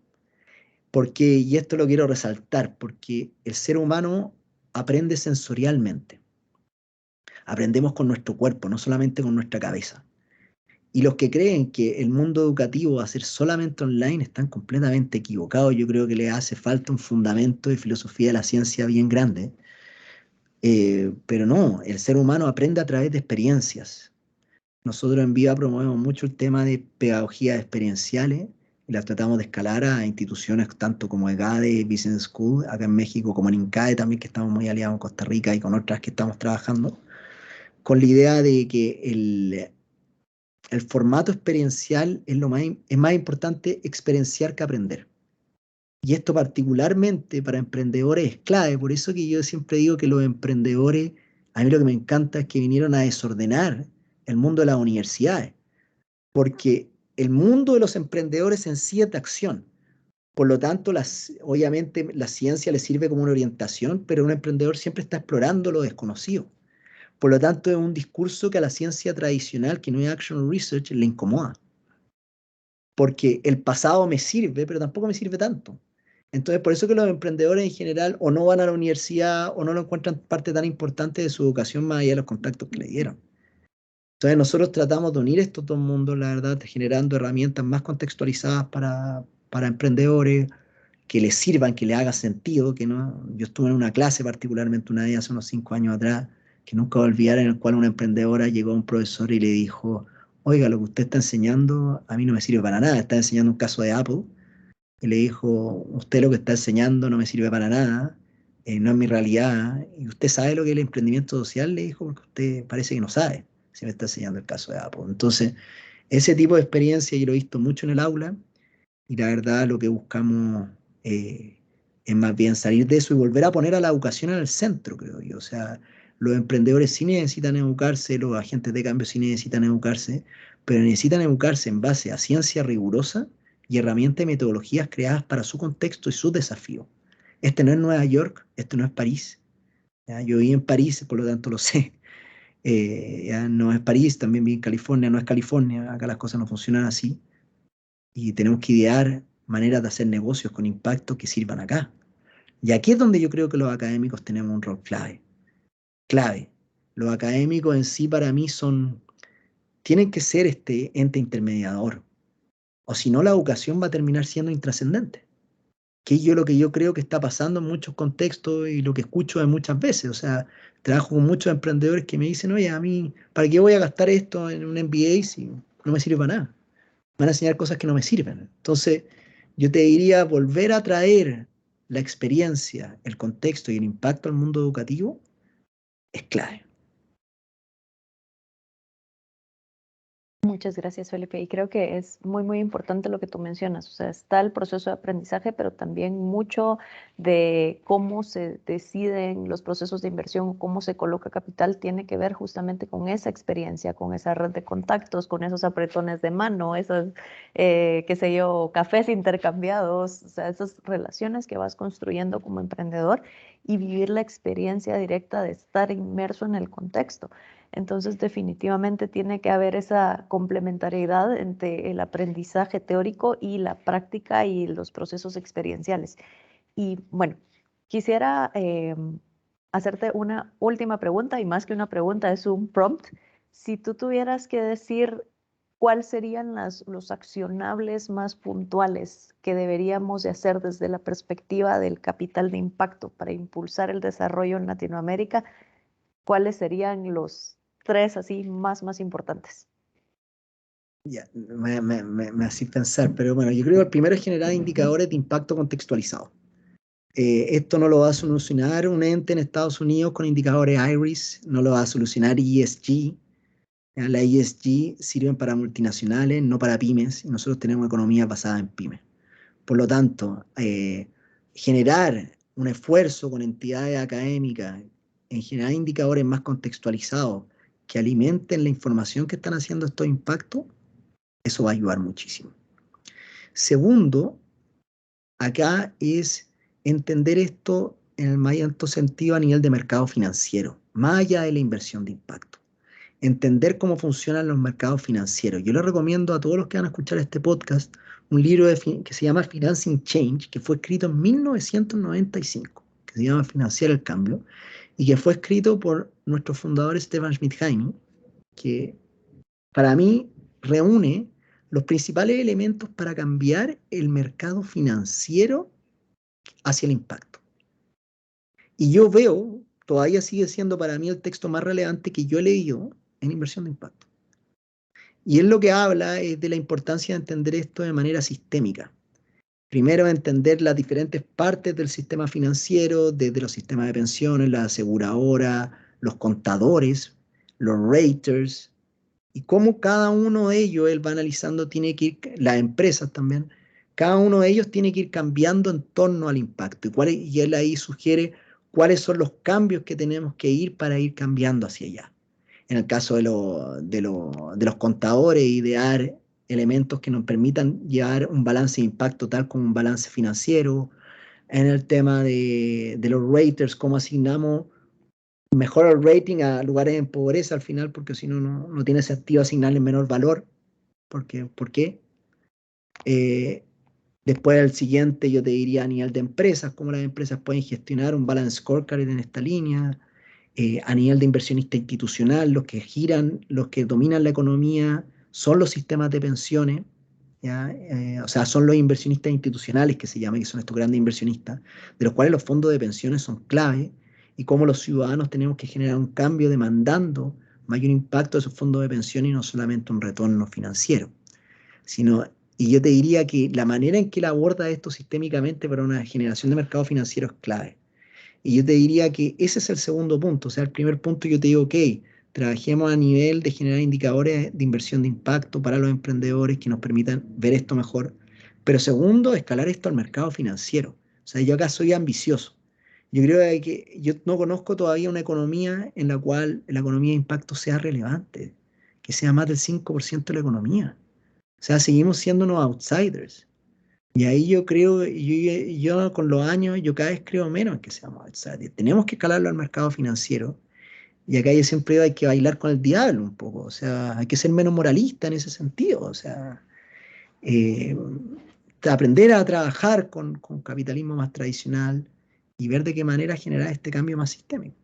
Porque, y esto lo quiero resaltar, porque el ser humano aprende sensorialmente. Aprendemos con nuestro cuerpo, no solamente con nuestra cabeza. Y los que creen que el mundo educativo va a ser solamente online están completamente equivocados. Yo creo que les hace falta un fundamento de filosofía de la ciencia bien grande. Pero no, el ser humano aprende a través de experiencias. Nosotros en Viva promovemos mucho el tema de pedagogías experienciales, y las tratamos de escalar a instituciones tanto como EGADE, Business School, acá en México, como en INCAE también, que estamos muy aliados en Costa Rica y con otras que estamos trabajando, con la idea de que el formato experiencial es más importante experienciar que aprender. Y esto particularmente para emprendedores es clave, por eso que yo siempre digo que los emprendedores, a mí lo que me encanta es que vinieron a desordenar el mundo de las universidades, porque el mundo de los emprendedores en sí es de acción. Por lo tanto, obviamente la ciencia le sirve como una orientación, pero un emprendedor siempre está explorando lo desconocido. Por lo tanto, es un discurso que a la ciencia tradicional, que no es action research, le incomoda. Porque el pasado me sirve, pero tampoco me sirve tanto. Entonces, por eso que los emprendedores en general o no van a la universidad o no lo encuentran parte tan importante de su educación más allá de los contactos que le dieron. Entonces, nosotros tratamos de unir estos dos mundos, la verdad, generando herramientas más contextualizadas para emprendedores, que les sirvan, que les haga sentido, que no. Yo estuve en una clase particularmente una vez hace unos 5 años atrás, que nunca voy a olvidar, en el cual una emprendedora llegó a un profesor y le dijo, oiga, lo que usted está enseñando a mí no me sirve para nada, está enseñando un caso de Apple, y le dijo, usted lo que está enseñando no me sirve para nada, no es mi realidad, y usted sabe lo que es el emprendimiento social, le dijo, porque usted parece que no sabe si me está enseñando el caso de Apple. Entonces, ese tipo de experiencia yo lo he visto mucho en el aula, y la verdad lo que buscamos eh, es más bien salir de eso y volver a poner a la educación en el centro, creo yo. O sea, los emprendedores sí necesitan educarse, los agentes de cambio sí necesitan educarse, pero necesitan educarse en base a ciencia rigurosa y herramientas y metodologías creadas para su contexto y sus desafíos. Este no es Nueva York, este no es París. ¿Ya? Yo viví en París, por lo tanto lo sé. Ya no es París, también viví en California, no es California, acá las cosas no funcionan así y tenemos que idear maneras de hacer negocios con impacto que sirvan acá. Y aquí es donde yo creo que los académicos tenemos un rol clave. Clave. Los académicos en sí para mí tienen que ser este ente intermediador. O si no, la educación va a terminar siendo intrascendente. Que es lo que yo creo que está pasando en muchos contextos y lo que escucho de muchas veces. O sea, trabajo con muchos emprendedores que me dicen, oye, a mí, ¿para qué voy a gastar esto en un MBA si no me sirve para nada? Me van a enseñar cosas que no me sirven. Entonces, yo te diría volver a traer la experiencia, el contexto y el impacto al mundo educativo es clave. Muchas gracias, Felipe. Y creo que es muy, muy importante lo que tú mencionas. O sea, está el proceso de aprendizaje, pero también mucho de cómo se deciden los procesos de inversión, cómo se coloca capital, tiene que ver justamente con esa experiencia, con esa red de contactos, con esos apretones de mano, esos, qué sé yo, cafés intercambiados, o sea, esas relaciones que vas construyendo como emprendedor y vivir la experiencia directa de estar inmerso en el contexto. Entonces, definitivamente tiene que haber esa complementariedad entre el aprendizaje teórico y la práctica y los procesos experienciales. Y bueno, quisiera hacerte una última pregunta, y más que una pregunta, es un prompt. Si tú tuvieras que decir cuáles serían los accionables más puntuales que deberíamos de hacer desde la perspectiva del capital de impacto para impulsar el desarrollo en Latinoamérica, ¿cuáles serían los tres así más importantes? Ya, me hace pensar, pero bueno, yo creo que el primero es generar indicadores de impacto contextualizado. Esto no lo va a solucionar un ente en Estados Unidos con indicadores IRIS, no lo va a solucionar ESG. ¿Ya? La ESG sirven para multinacionales, no para pymes, y nosotros tenemos economía basada en pymes. Por lo tanto, generar un esfuerzo con entidades académicas en generar indicadores más contextualizados que alimenten la información que están haciendo estos impactos, eso va a ayudar muchísimo. Segundo, acá es entender esto en el más alto sentido a nivel de mercado financiero, más allá de la inversión de impacto. Entender cómo funcionan los mercados financieros. Yo les recomiendo a todos los que van a escuchar este podcast un libro que se llama Financing Change, que fue escrito en 1995, que se llama Financiar el Cambio, y que fue escrito por nuestro fundador Stefan Schmidt-Heine, que para mí reúne los principales elementos para cambiar el mercado financiero hacia el impacto. Y yo veo, todavía sigue siendo para mí el texto más relevante que yo he leído en inversión de impacto. Y él lo que habla es de la importancia de entender esto de manera sistémica. Primero, entender las diferentes partes del sistema financiero, desde los sistemas de pensiones, la aseguradora, los contadores, los raters, y cómo cada uno de ellos, él va analizando, tiene que ir, las empresas también, cada uno de ellos tiene que ir cambiando en torno al impacto. Y él ahí sugiere cuáles son los cambios que tenemos que ir para ir cambiando hacia allá. En el caso de los contadores, idear elementos que nos permitan llevar un balance de impacto tal como un balance financiero. En el tema de los raters, cómo asignamos mejor el rating a lugares en pobreza al final, porque si no, no tiene sentido asignarle menor valor. Porque, ¿por qué? Después el siguiente yo te diría a nivel de empresas, cómo las empresas pueden gestionar un balance scorecard en esta línea. A nivel de inversionista institucional, los que giran, los que dominan la economía son los sistemas de pensiones, ¿ya? O sea, son los inversionistas institucionales que se llaman, que son estos grandes inversionistas, de los cuales los fondos de pensiones son clave, y cómo los ciudadanos tenemos que generar un cambio demandando mayor impacto de esos fondos de pensiones y no solamente un retorno financiero, sino, y yo te diría que la manera en que él aborda esto sistémicamente para una generación de mercado financiero es clave. Y yo te diría que ese es el segundo punto. O sea, el primer punto yo te digo, ok, trabajemos a nivel de generar indicadores de inversión de impacto para los emprendedores que nos permitan ver esto mejor. Pero segundo, escalar esto al mercado financiero. O sea, yo acá soy ambicioso. Yo creo que yo no conozco todavía una economía en la cual la economía de impacto sea relevante, que sea más del 5% de la economía. O sea, seguimos siendo unos outsiders. Y ahí yo creo, yo con los años, yo cada vez creo menos en que seamos outsiders. Tenemos que escalarlo al mercado financiero. Y acá yo siempre digo, hay que bailar con el diablo un poco. O sea, hay que ser menos moralista en ese sentido. O sea, eh, aprender a trabajar con capitalismo más tradicional y ver de qué manera generar este cambio más sistémico.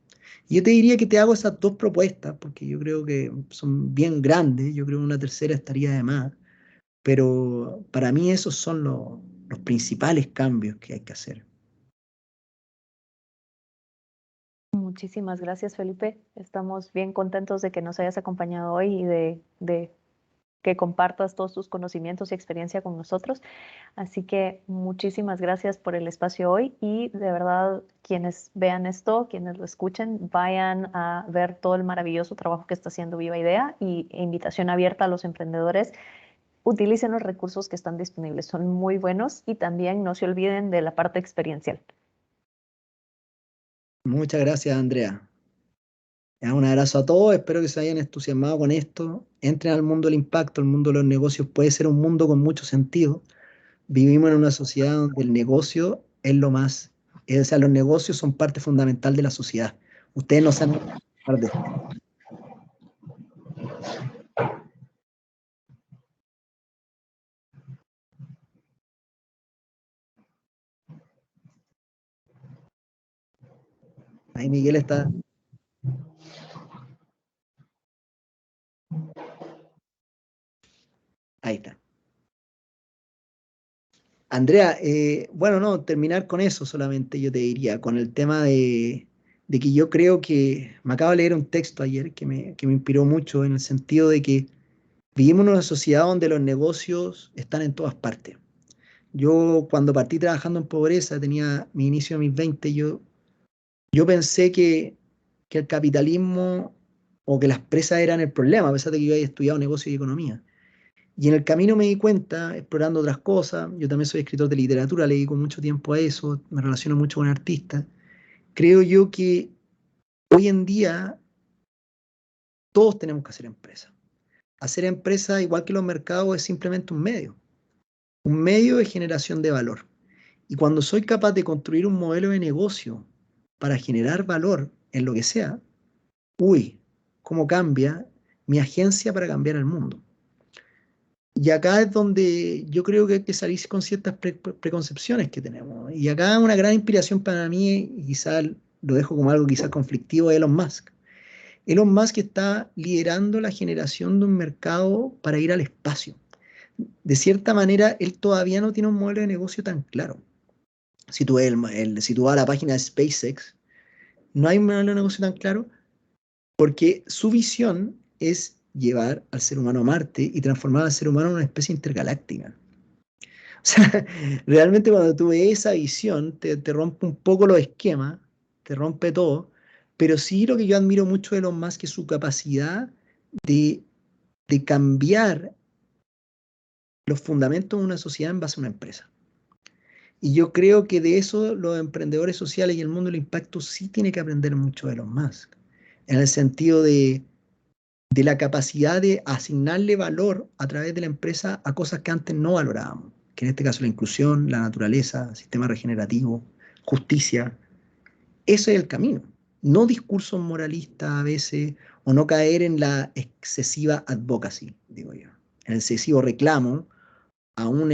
Y yo te diría que te hago esas dos propuestas, porque yo creo que son bien grandes. Yo creo que una tercera estaría de más. Pero para mí esos son los principales cambios que hay que hacer. Muchísimas gracias, Felipe. Estamos bien contentos de que nos hayas acompañado hoy y de que compartas todos tus conocimientos y experiencia con nosotros. Así que muchísimas gracias por el espacio hoy y de verdad quienes vean esto, quienes lo escuchen, vayan a ver todo el maravilloso trabajo que está haciendo Viva Idea y invitación abierta a los emprendedores. Utilicen los recursos que están disponibles, son muy buenos y también no se olviden de la parte experiencial. Muchas gracias, Andrea. Un abrazo a todos, espero que se hayan entusiasmado con esto. Entren al mundo del impacto, el mundo de los negocios puede ser un mundo con mucho sentido. Vivimos en una sociedad donde el negocio es lo más, o sea, los negocios son parte fundamental de la sociedad. Ustedes no saben hablar de esto. Ahí Miguel está, ahí está. Andrea, bueno, no, terminar con eso solamente yo te diría, con el tema de que yo creo que, me acabo de leer un texto ayer que me inspiró mucho en el sentido de que vivimos en una sociedad donde los negocios están en todas partes. Yo cuando partí trabajando en pobreza, tenía mi inicio de mis 20, yo pensé que el capitalismo o que las presas eran el problema, a pesar de que yo había estudiado negocio y economía. Y en el camino me di cuenta, explorando otras cosas, yo también soy escritor de literatura, le dedico mucho tiempo a eso, me relaciono mucho con artistas. Creo yo que hoy en día todos tenemos que hacer empresa. Hacer empresa, igual que los mercados, es simplemente un medio de generación de valor. Y cuando soy capaz de construir un modelo de negocio para generar valor en lo que sea, uy, cómo cambia mi agencia para cambiar el mundo. Y acá es donde yo creo que hay que salir con ciertas preconcepciones que tenemos. Y acá una gran inspiración para mí, y quizás lo dejo como algo quizás conflictivo, es Elon Musk. Elon Musk está liderando la generación de un mercado para ir al espacio. De cierta manera, él todavía no tiene un modelo de negocio tan claro. Si tú vas a la página de SpaceX, no hay un modelo de negocio tan claro porque su visión es llevar al ser humano a Marte y transformar al ser humano en una especie intergaláctica. O sea, realmente cuando tú ves esa visión, te rompe un poco los esquemas, te rompe todo, pero sí lo que yo admiro mucho de Elon Musk es su capacidad de, de cambiar los fundamentos de una sociedad en base a una empresa. Y yo creo que de eso los emprendedores sociales y el mundo del impacto sí tiene que aprender mucho de Elon Musk, en el sentido de la capacidad de asignarle valor a través de la empresa a cosas que antes no valorábamos, que en este caso la inclusión, la naturaleza, sistema regenerativo, justicia. Ese es el camino, no discursos moralistas a veces o no caer en la excesiva advocacy, digo yo, en el excesivo reclamo a un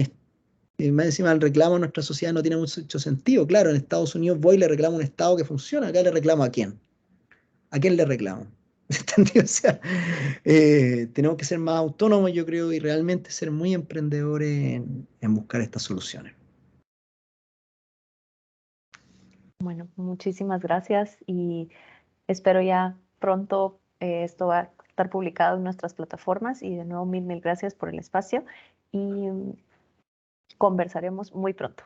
más encima el reclamo en nuestra sociedad no tiene mucho sentido. Claro, en Estados Unidos voy y le reclamo a un Estado que funciona, acá le reclamo a quién. ¿A quién le reclamo? ¿Entendido? O sea, tenemos que ser más autónomos, yo creo, y realmente ser muy emprendedores en buscar estas soluciones. Bueno, muchísimas gracias y espero ya pronto esto va a estar publicado en nuestras plataformas y de nuevo mil gracias por el espacio y conversaremos muy pronto.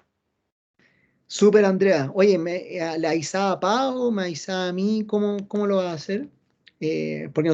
Súper, Andrea. Oye, ¿le avisaba a Pau? ¿Me avisaba a mí? ¿Cómo lo vas a hacer? Porque